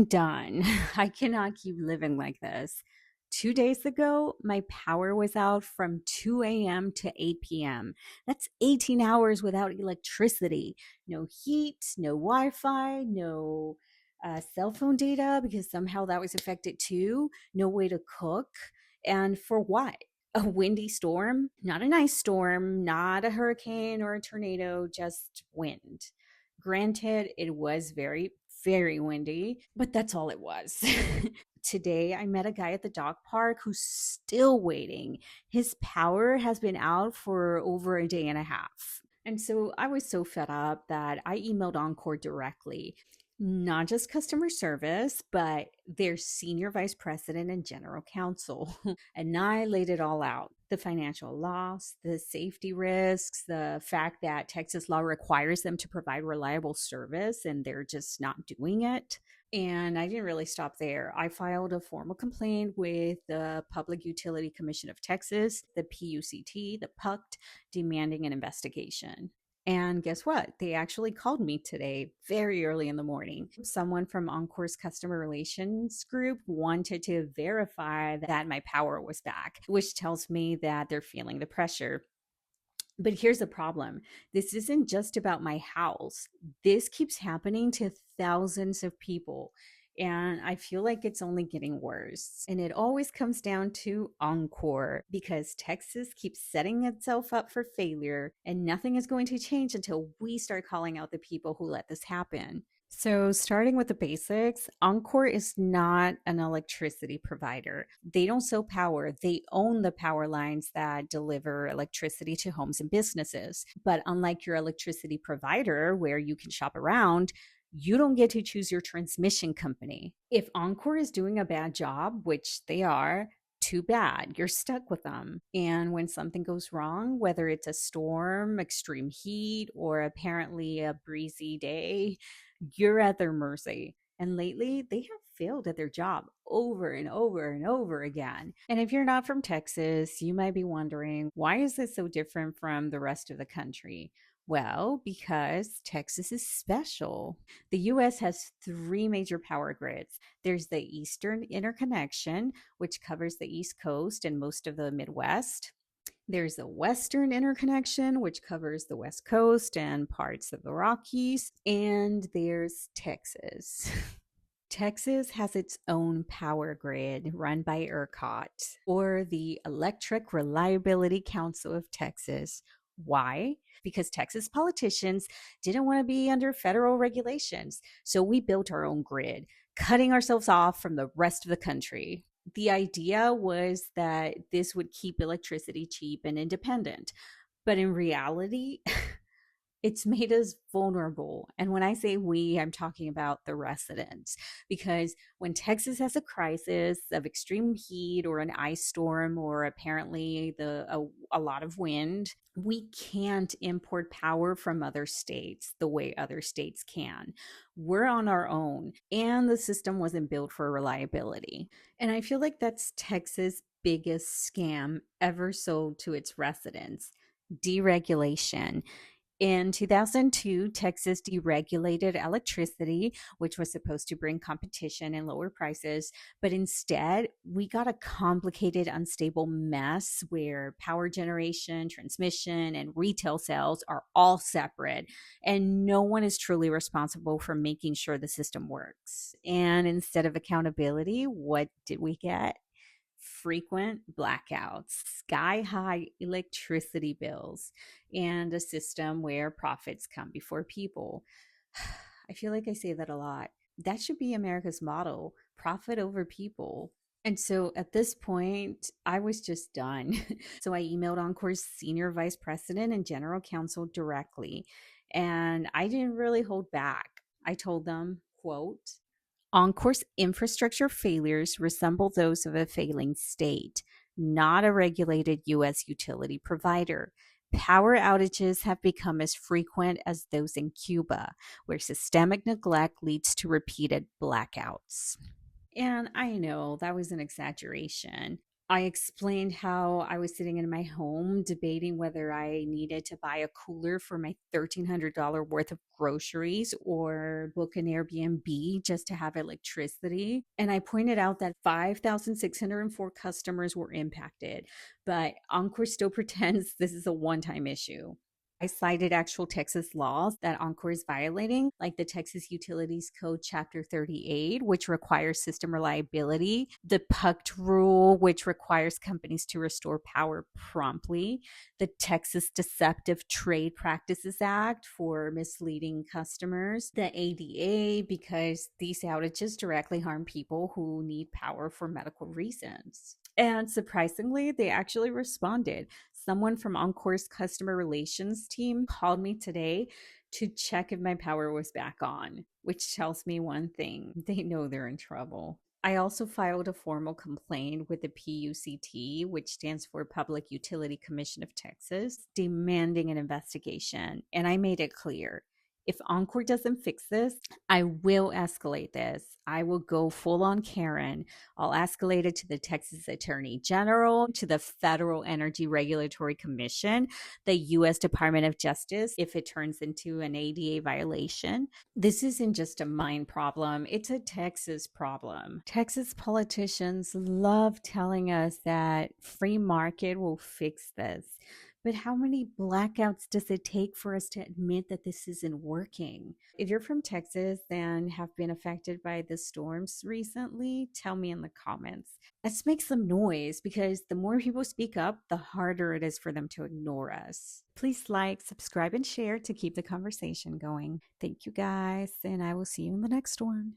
done. I cannot keep living like this. 2 days ago, my power was out from 2 a.m. to 8 p.m. That's 18 hours without electricity. No heat, no Wi Fi, no cell phone data because somehow that was affected too. No way to cook. And for what? A windy storm? Not a nice storm, not a hurricane or a tornado, just wind. Granted, it was very, very windy, but that's all it was. Today, I met a guy at the dog park who's still waiting. His power has been out for over a day and a half. And so I was so fed up that I emailed Oncor directly, not just customer service, but their senior vice president and general counsel. And I laid it all out: the financial loss, the safety risks, the fact that Texas law requires them to provide reliable service and they're just not doing it. And I didn't really stop there. I filed a formal complaint with the Public Utility Commission of Texas, the PUCT, the PUCT, demanding an investigation. And guess what? They actually called me today very early in the morning. Someone from Encore's customer relations group wanted to verify that my power was back, which tells me that they're feeling the pressure. But here's the problem: this isn't just about my house. This keeps happening to thousands of people. And I feel like it's only getting worse. And it always comes down to Encore because Texas keeps setting itself up for failure, and nothing is going to change until we start calling out the people who let this happen. So, starting with the basics, Oncor is not an electricity provider. They don't sell power, they own the power lines that deliver electricity to homes and businesses. But unlike your electricity provider, where you can shop around, you don't get to choose your transmission company. If Oncor is doing a bad job, which they are, too bad. You're stuck with them. And when something goes wrong, whether it's a storm, extreme heat, or apparently a breezy day, you're at their mercy. And lately, they have failed at their job over and over and over again. And if you're not from Texas, you might be wondering, why is this so different from the rest of the country? Well, because Texas is special. The US has three major power grids. There's the Eastern Interconnection, which covers the East Coast and most of the Midwest. There's the Western Interconnection, which covers the West Coast and parts of the Rockies. And there's Texas. Texas has its own power grid run by ERCOT, or the Electric Reliability Council of Texas. Why? Because Texas politicians didn't want to be under federal regulations. So we built our own grid, cutting ourselves off from the rest of the country. The idea was that this would keep electricity cheap and independent. But in reality, it's made us vulnerable. And when I say we, I'm talking about the residents. Because when Texas has a crisis of extreme heat or an ice storm or apparently a lot of wind, we can't import power from other states the way other states can. We're on our own, and the system wasn't built for reliability. And I feel like that's Texas' biggest scam ever sold to its residents: deregulation. In 2002, Texas deregulated electricity, which was supposed to bring competition and lower prices. But instead, we got a complicated, unstable mess where power generation, transmission, and retail sales are all separate. And no one is truly responsible for making sure the system works. And instead of accountability, what did we get? Frequent blackouts, sky high electricity bills, and a system where profits come before people. I feel like I say that a lot. That should be America's motto: profit over people. And so at this point, I was just done. So I emailed Encore's senior vice president and general counsel directly. And I didn't really hold back. I told them, quote, Encore's infrastructure failures resemble those of a failing state, not a regulated U.S. utility provider. Power outages have become as frequent as those in Cuba, where systemic neglect leads to repeated blackouts. And I know that was an exaggeration. I explained how I was sitting in my home debating whether I needed to buy a cooler for my $1,300 worth of groceries or book an Airbnb just to have electricity. And I pointed out that 5,604 customers were impacted, but Encore still pretends this is a one time issue. I cited actual Texas laws that Oncor is violating, like the Texas Utilities Code Chapter 38, which requires system reliability, the PUCT rule, which requires companies to restore power promptly, the Texas Deceptive Trade Practices Act for misleading customers, the ADA, because these outages directly harm people who need power for medical reasons. And surprisingly, they actually responded. Someone from Encore's customer relations team called me today to check if my power was back on, which tells me one thing: they know they're in trouble. I also filed a formal complaint with the PUCT, which stands for Public Utility Commission of Texas, demanding an investigation. And I made it clear: if Encore doesn't fix this, I will escalate this. I will go full on Karen. I'll escalate it to the Texas Attorney General, to the Federal Energy Regulatory Commission, the U.S. Department of Justice, if it turns into an ADA violation. This isn't just a mine problem, it's a Texas problem. Texas politicians love telling us that free market will fix this. But how many blackouts does it take for us to admit that this isn't working? If you're from Texas and have been affected by the storms recently, tell me in the comments. Let's make some noise, because the more people speak up, the harder it is for them to ignore us. Please like, subscribe, and share to keep the conversation going. Thank you guys, and I will see you in the next one.